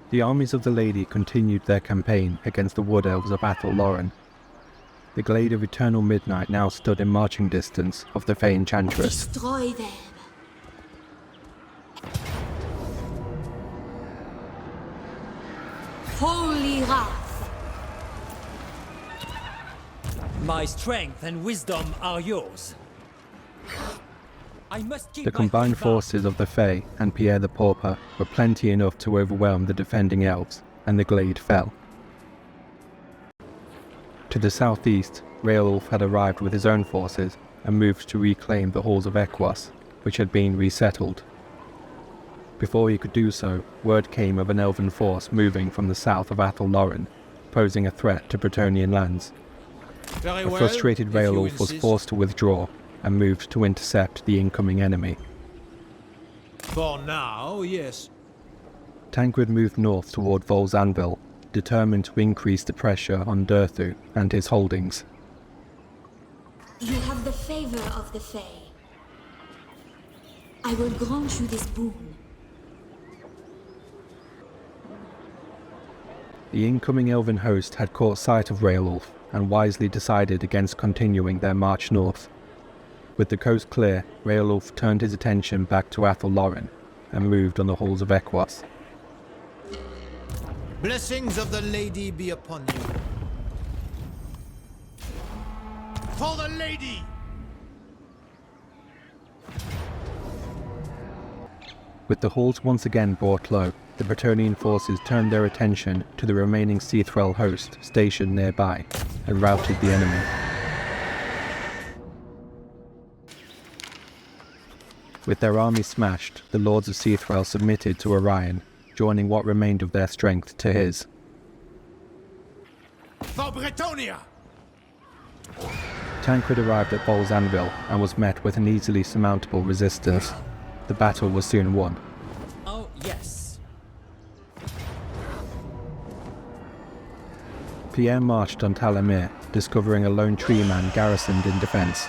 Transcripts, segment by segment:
The armies of the Lady continued their campaign against the Wood Elves of Athel Loren. The glade of eternal midnight now stood in marching distance of the Fey Enchantress. Destroy them. Holy wrath. My strength and wisdom are yours. I must keep The combined forces of the Fey and Pierre the Pauper were plenty enough to overwhelm the defending elves, and the glade fell. To the southeast, Raelulf had arrived with his own forces and moved to reclaim the halls of Equus, which had been resettled. Before he could do so, word came of an elven force moving from the south of Athel Loren, posing a threat to Bretonnian lands. A frustrated Raelulf was forced to withdraw and moved to intercept the incoming enemy. For now, yes. Tancred moved north toward Vol's Anvil, determined to increase the pressure on Durthu and his holdings. You have the favor of the Fae. I will grant you this boon. The incoming elven host had caught sight of Raelulf and wisely decided against continuing their march north. With the coast clear, Raelulf turned his attention back to Athel Loren and moved on the halls of Equus. Blessings of the Lady be upon you. For the Lady! With the halls once again brought low, the Bretonnian forces turned their attention to the remaining Seathrel host stationed nearby and routed the enemy. With their army smashed, the lords of Seathrel submitted to Orion, joining what remained of their strength to his. For Bretonnia! Tancred arrived at Vol's Anvil and was met with an easily surmountable resistance. The battle was soon won. Oh, yes. Pierre marched on Talamir, discovering a lone tree man garrisoned in defence.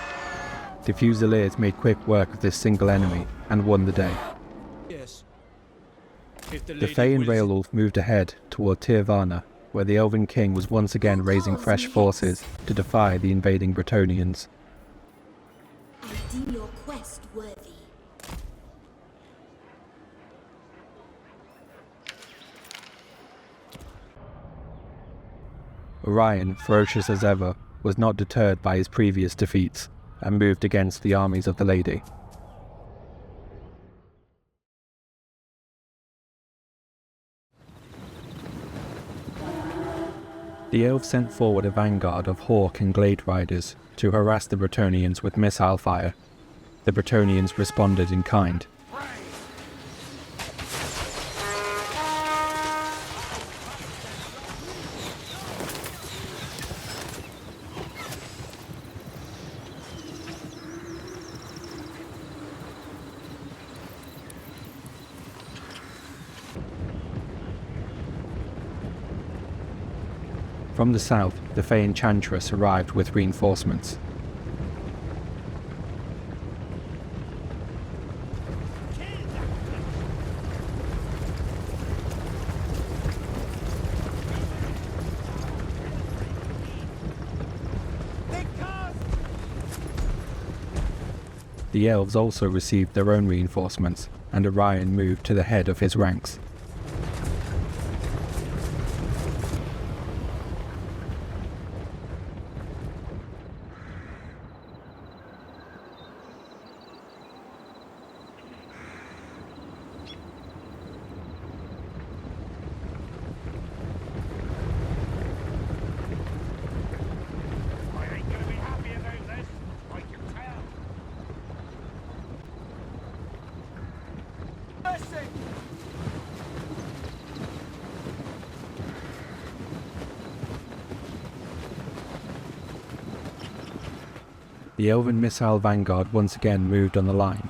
The Fusiliers made quick work of this single enemy and won the day. Yes. The Fey and Raelulf moved ahead toward Tirvana, where the Elven King was once again raising fresh forces to defy the invading Bretonnians. I deem your quest worthy. Orion, ferocious as ever, was not deterred by his previous defeats, and moved against the armies of the Lady. The elves sent forward a vanguard of Hawk and Glade Riders to harass the Bretonnians with missile fire. The Bretonnians responded in kind. From the south, the Fey Enchantress arrived with reinforcements. The elves also received their own reinforcements, and Orion moved to the head of his ranks. The Elven Missile Vanguard once again moved on the line,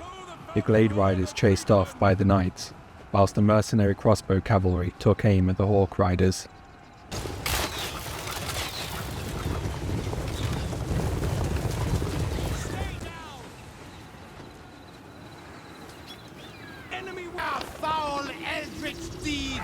the Glade Riders chased off by the Knights, whilst the mercenary crossbow cavalry took aim at the Hawk Riders. Enemy! Our foul eldritch deeds!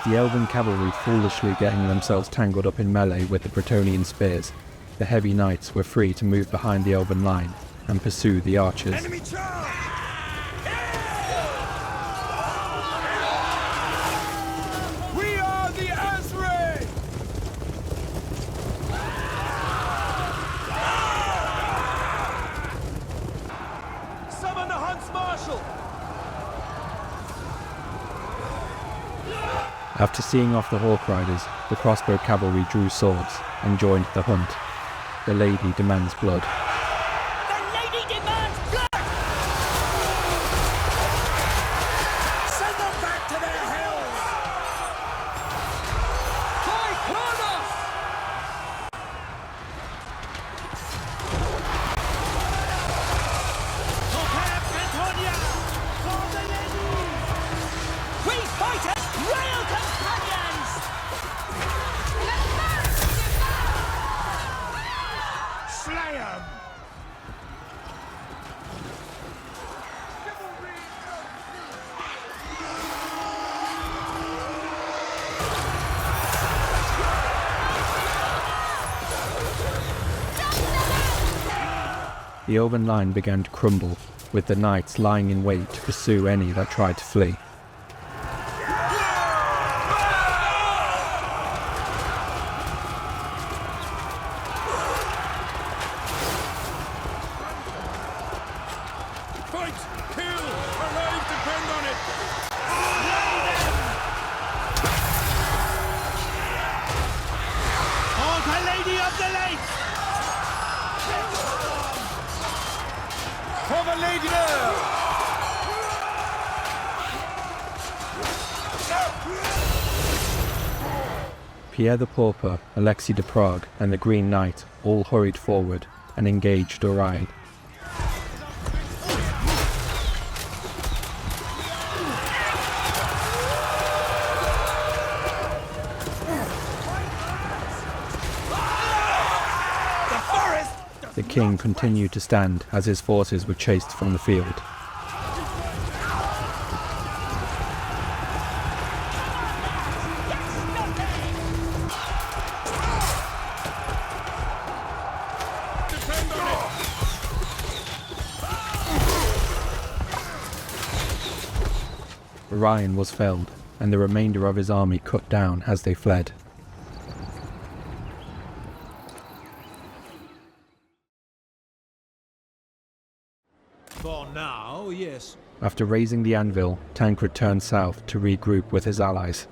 With the elven cavalry foolishly getting themselves tangled up in melee with the Bretonnian spears, the heavy knights were free to move behind the elven line and pursue the archers. Enemy charge! We are the Azri! Summon the Hunts Marshal! After seeing off the Hawk Riders, the crossbow cavalry drew swords and joined the hunt. The lady demands blood. The lady demands blood! Send them back to their hells! By Kronos! Prepare Bretonnia! For the lady! We fighters, royal companions! Slay 'em! The elven line began to crumble, with the knights lying in wait to pursue any that tried to flee. Fight! Kill! Our lives depend on it! Oh, the Lady of the Lake! For the Lady! Pierre the Pauper, Alexis de Prague, and the Green Knight all hurried forward and engaged Orion. The king continued to stand as his forces were chased from the field. Depend on it! Orion was felled, and the remainder of his army cut down as they fled. For now, yes. After raising the anvil, Tancred turned south to regroup with his allies.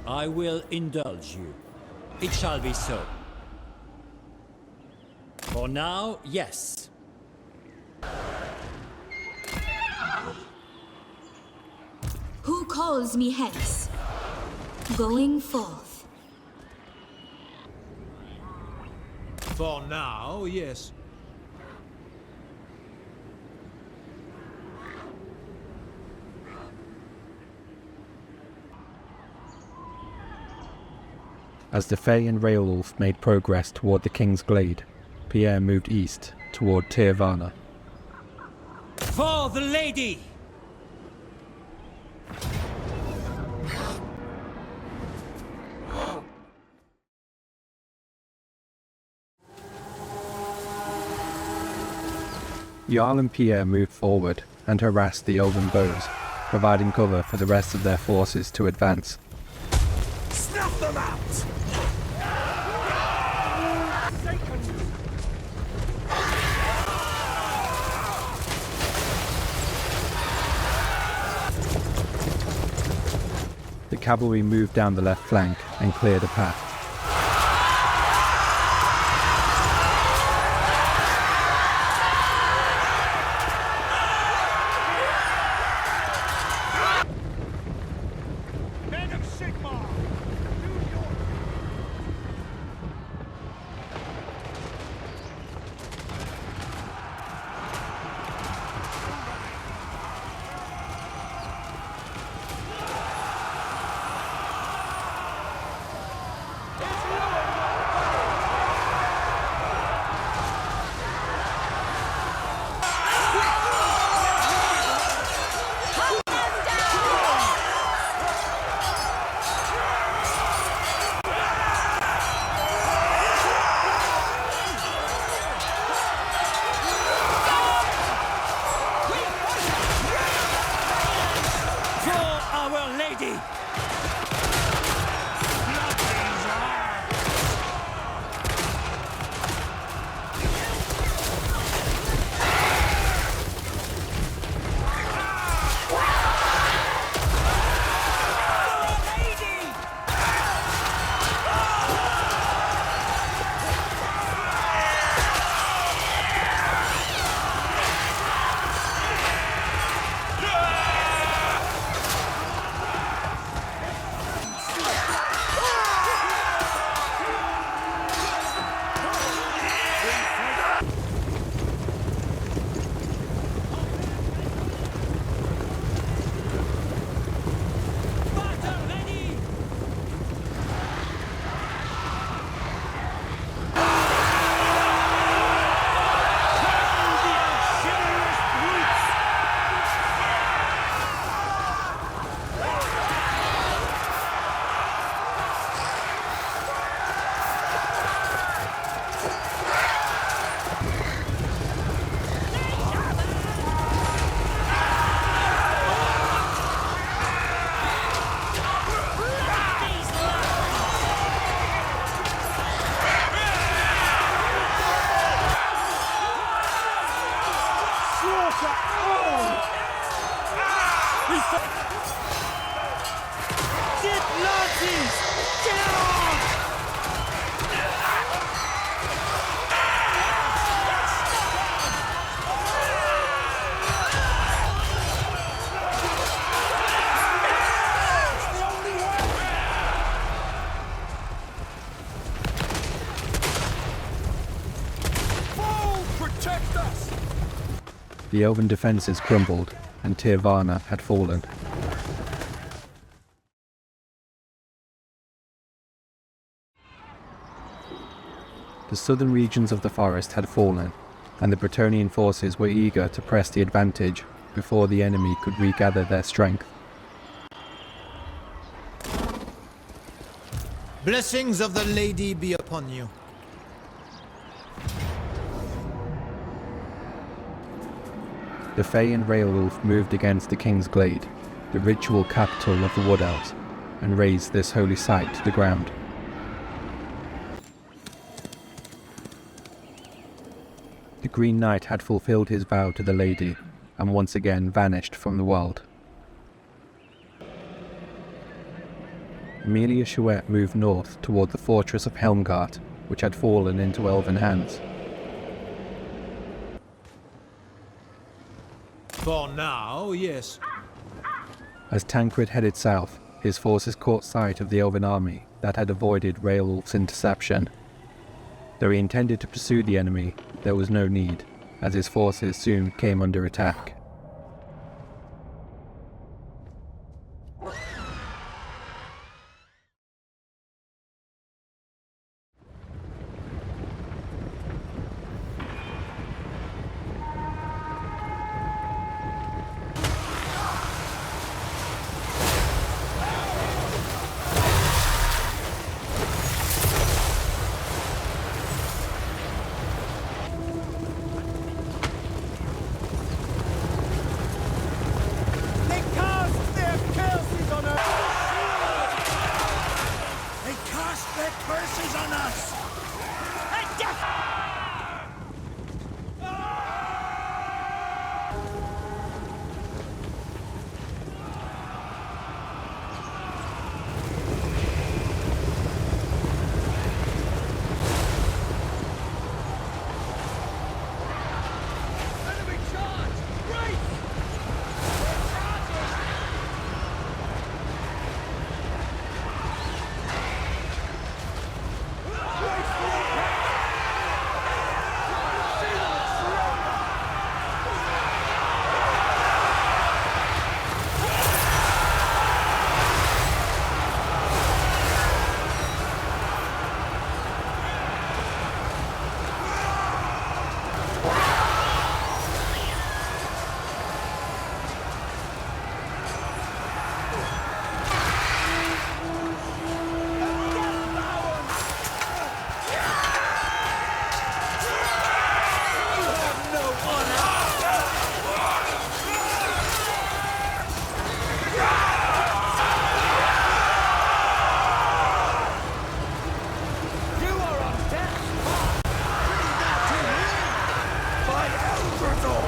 I will indulge you. It shall be so. For now, yes. Who calls me hence? Going forth. For now, yes. As the Fae and Railwolf made progress toward the King's Glade, Pierre moved east toward Tirvana. For the lady! Jarl and Pierre moved forward and harassed the elven bows, providing cover for the rest of their forces to advance. Snuff them out! The cavalry moved down the left flank and cleared a path. Men of Sigmar! protect us! The elven defences crumbled, and Tirvana had fallen. The southern regions of the forest had fallen, and the Bretonnian forces were eager to press the advantage before the enemy could regather their strength. Blessings of the Lady be upon you. The Fae and Railwolf moved against the King's Glade, the ritual capital of the Wood Elves, and razed this holy site to the ground. The Green Knight had fulfilled his vow to the Lady, and once again vanished from the world. Amelia Chouette moved north toward the fortress of Helmgart, which had fallen into elven hands. For now, yes. As Tancred headed south, his forces caught sight of the elven army that had avoided Railwolf's interception. Though he intended to pursue the enemy, there was no need, as his forces soon came under attack. They cast their curses on us! They cast their curses on us! And death! Enemy charge! Great! You are on death's path! Bring that to me! By Elbrador!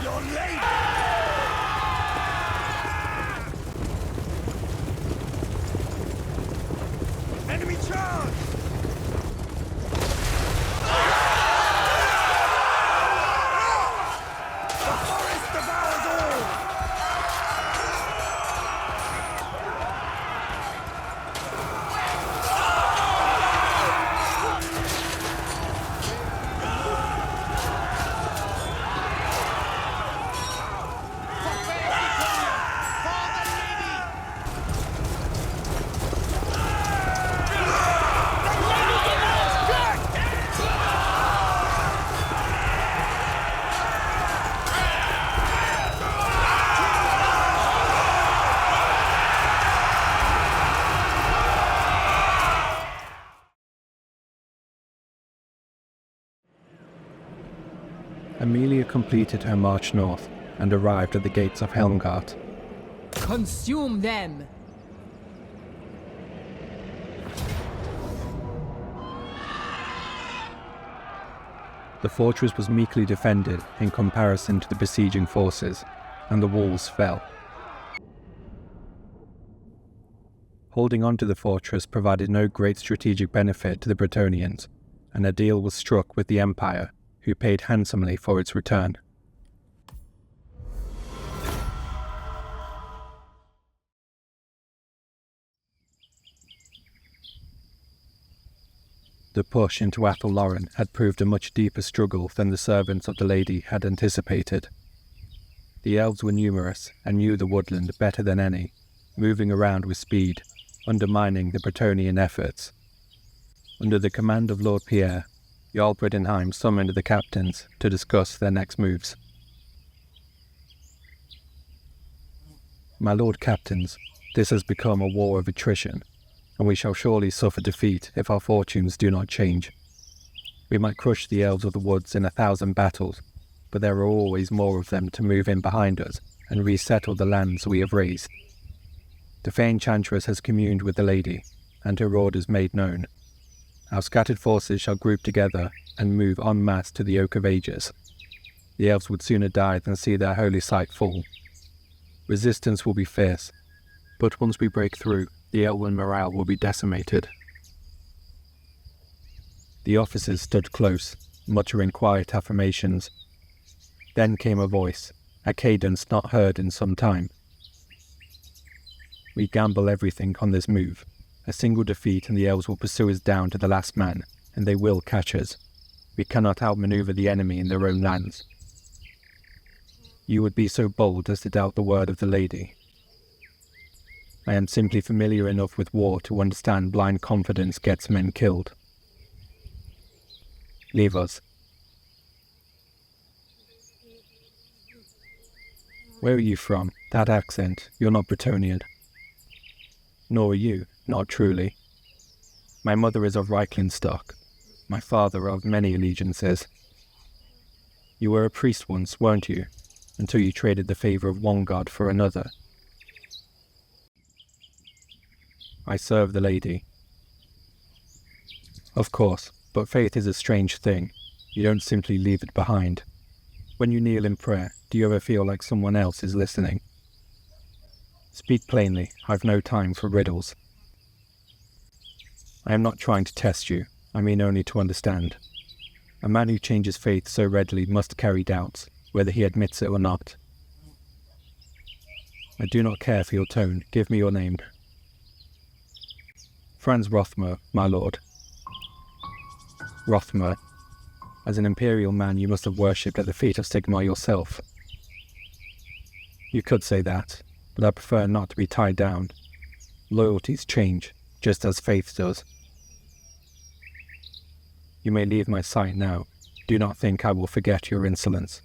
You're late! Enemy charge! The forest devours all! Amelia completed her march north and arrived at the gates of Helmgart. Consume them! The fortress was meekly defended in comparison to the besieging forces, and the walls fell. Holding on to the fortress provided no great strategic benefit to the Bretonnians, and a deal was struck with the Empire, who paid handsomely for its return. The push into Athelloren had proved a much deeper struggle than the servants of the lady had anticipated. The elves were numerous and knew the woodland better than any, moving around with speed, undermining the Bretonnian efforts. Under the command of Lord Pierre, Jarl Bredenheim summoned the captains to discuss their next moves. My lord captains, this has become a war of attrition, and we shall surely suffer defeat if our fortunes do not change. We might crush the elves of the woods in 1,000 battles, but there are always more of them to move in behind us and resettle the lands we have razed. The Fey Enchantress has communed with the lady, and her orders made known. Our scattered forces shall group together and move en masse to the Oak of Ages. The elves would sooner die than see their holy site fall. Resistance will be fierce, but once we break through, the elven morale will be decimated. The officers stood close, muttering quiet affirmations. Then came a voice, a cadence not heard in some time. We gamble everything on this move. A single defeat and the elves will pursue us down to the last man, and they will catch us. We cannot outmaneuver the enemy in their own lands. You would be so bold as to doubt the word of the lady. I am simply familiar enough with war to understand blind confidence gets men killed. Leave us. Where are you from? That accent, you're not Bretonnian. Nor are you, not truly. My mother is of Reichland stock, my father of many allegiances. You were a priest once, weren't you, until you traded the favour of one god for another? I serve the lady. Of course, but faith is a strange thing. You don't simply leave it behind. When you kneel in prayer, do you ever feel like someone else is listening? Speak plainly, I've no time for riddles. I am not trying to test you, I mean only to understand. A man who changes faith so readily must carry doubts, whether he admits it or not. I do not care for your tone, give me your name. Franz Rothmer, my lord. Rothmer. As an imperial man you must have worshipped at the feet of Sigmar yourself. You could say that, but I prefer not to be tied down. Loyalties change, just as faith does. You may leave my sight now. Do not think I will forget your insolence.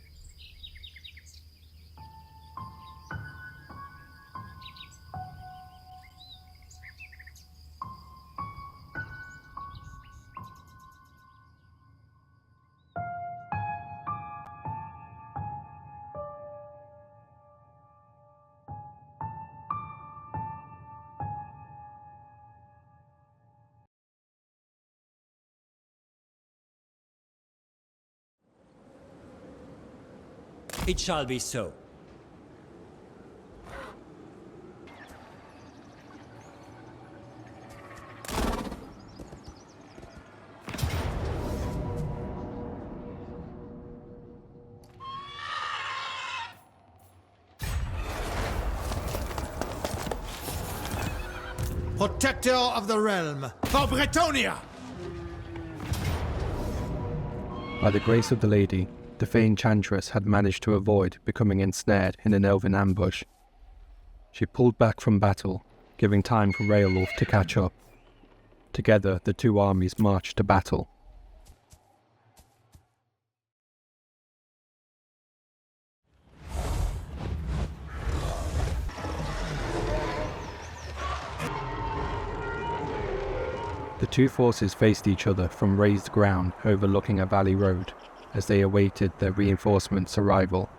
It shall be so. Protector of the realm, for Bretonnia! By the grace of the lady, the Fey Enchantress had managed to avoid becoming ensnared in an elven ambush. She pulled back from battle, giving time for Raelulf to catch up. Together, the two armies marched to battle. The two forces faced each other from raised ground overlooking a valley road, as they awaited their reinforcements' arrival.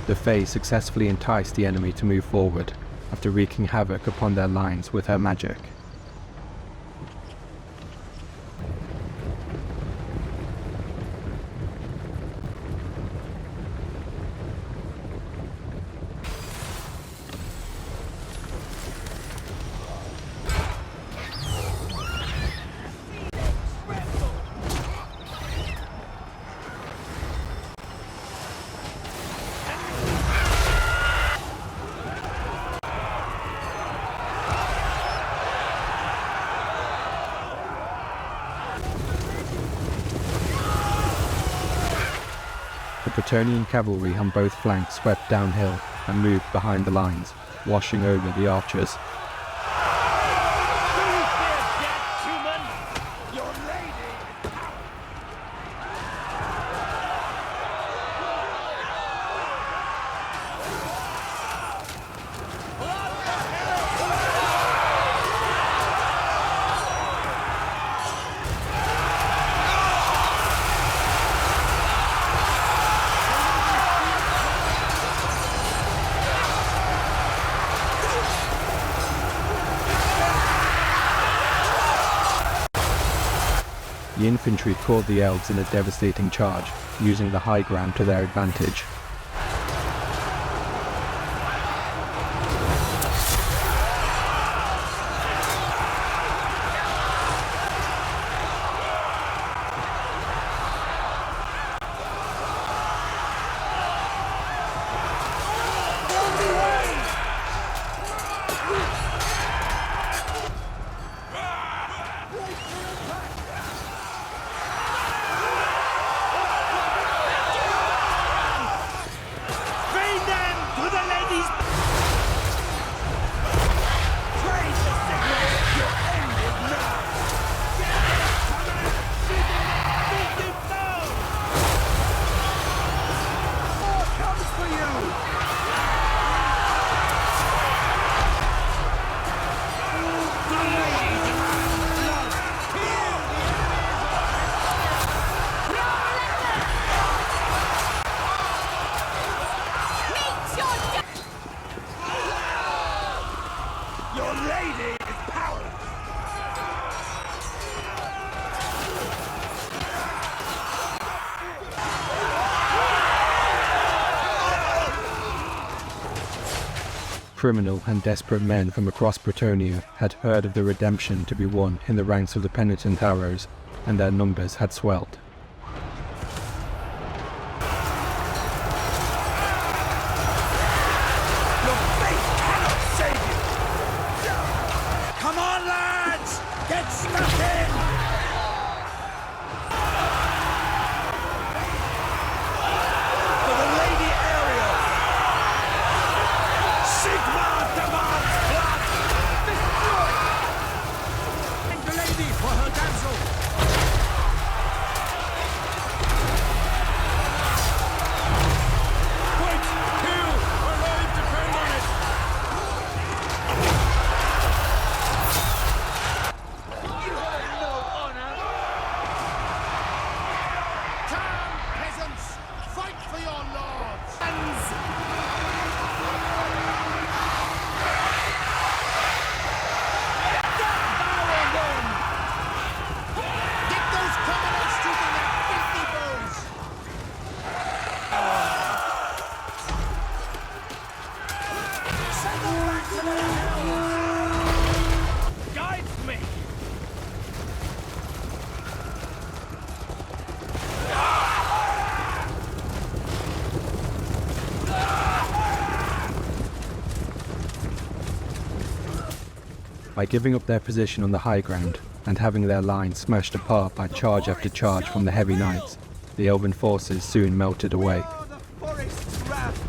The Fae successfully enticed the enemy to move forward, after wreaking havoc upon their lines with her magic. The Bretonnian cavalry on both flanks swept downhill and moved behind the lines, washing over the archers. The infantry caught the elves in a devastating charge, using the high ground to their advantage. Criminal and desperate men from across Bretonnia had heard of the redemption to be won in the ranks of the penitent arrows, and their numbers had swelled. Your faith cannot save you! Come on, lads! Get stuck in! For the Lady Ariel! Sigmar demands blood! Destroy! Thank the lady for her damsel! Fight! Kill! Our lives depend on it! You have no honor! Turn, peasants! Fight for your lords! Get those commoners shooting their filthy bows! Send them back to their hells! Guide me! By giving up their position on the high ground and having their lines smashed apart by charge after charge from the heavy knights, the elven forces soon melted away. Oh, the forest's wrath!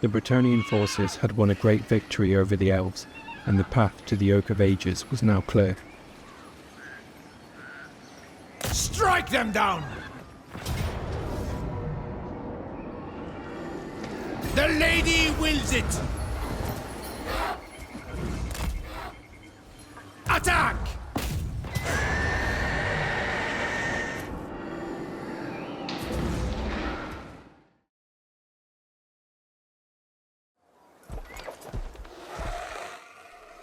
The Bretonnian forces had won a great victory over the elves, and the path to the Oak of Ages was now clear. Strike them down! The lady wills it! A Attack!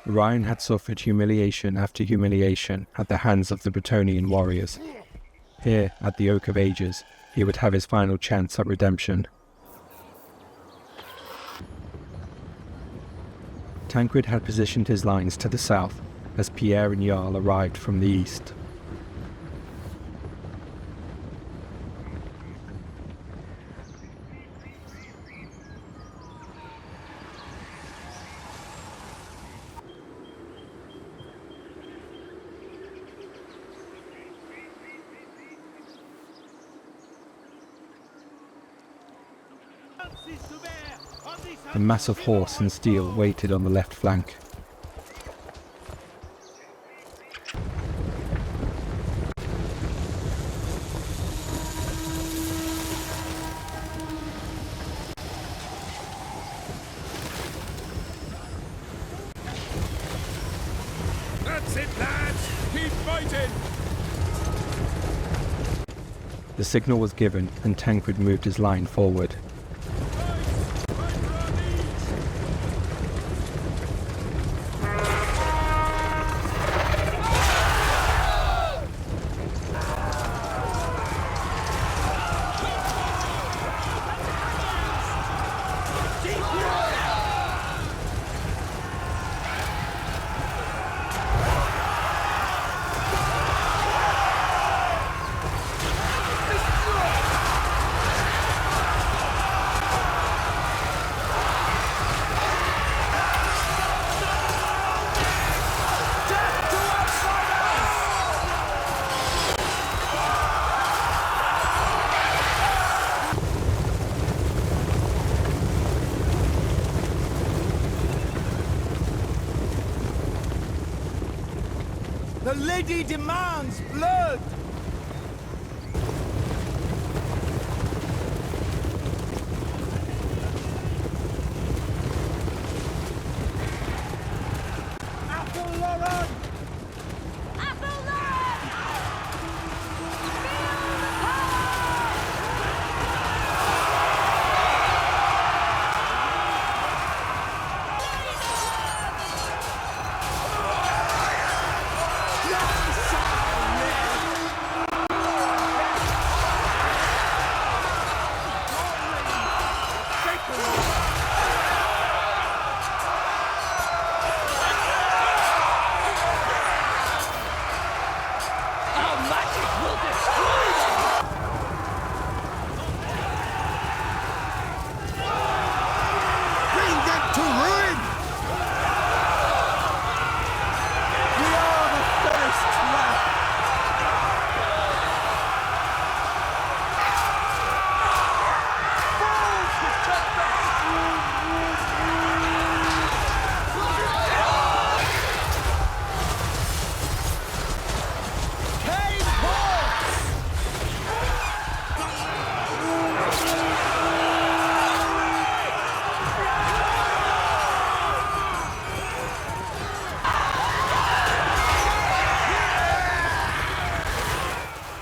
Ryan had suffered humiliation after humiliation at the hands of the Bretonnian warriors. Here, at the Oak of Ages, he would have his final chance at redemption. Tancred had positioned his lines to the south as Pierre and Jarl arrived from the east. A mass of horse and steel waited on the left flank. That's it, lads! Keep fighting! The signal was given and Tancred moved his line forward. The lady demands blood!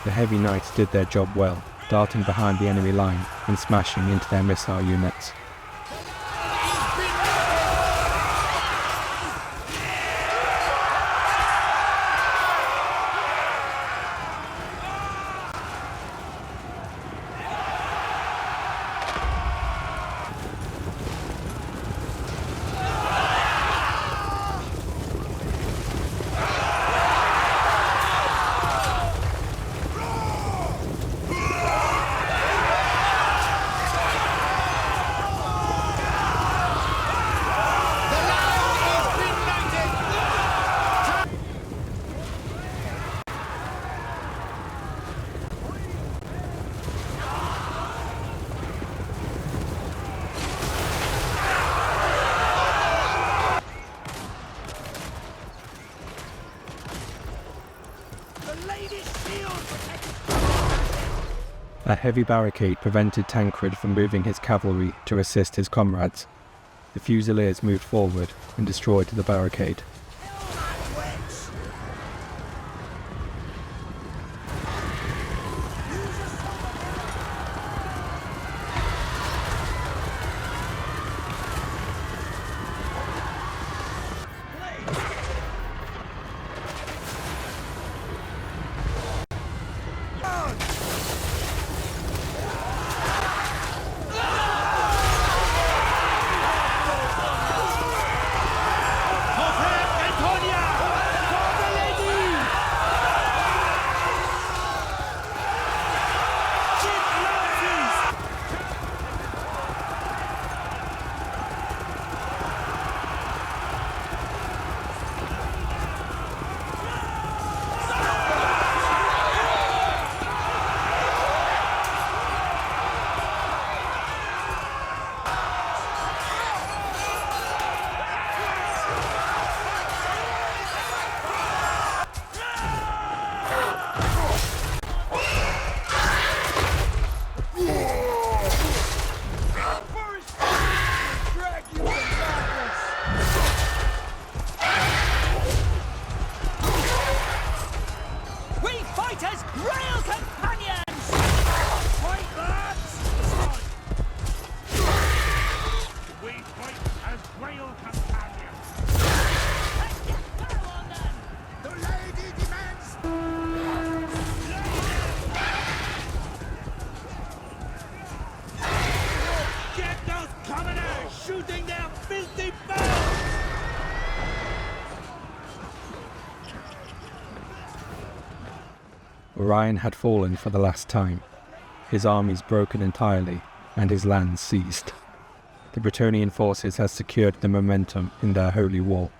The heavy knights did their job well, darting behind the enemy line and smashing into their missile units. A heavy barricade prevented Tancred from moving his cavalry to assist his comrades. The Fusiliers moved forward and destroyed the barricade. Orion had fallen for the last time, his armies broken entirely, and his lands seized. The Bretonnian forces had secured the momentum in their holy war.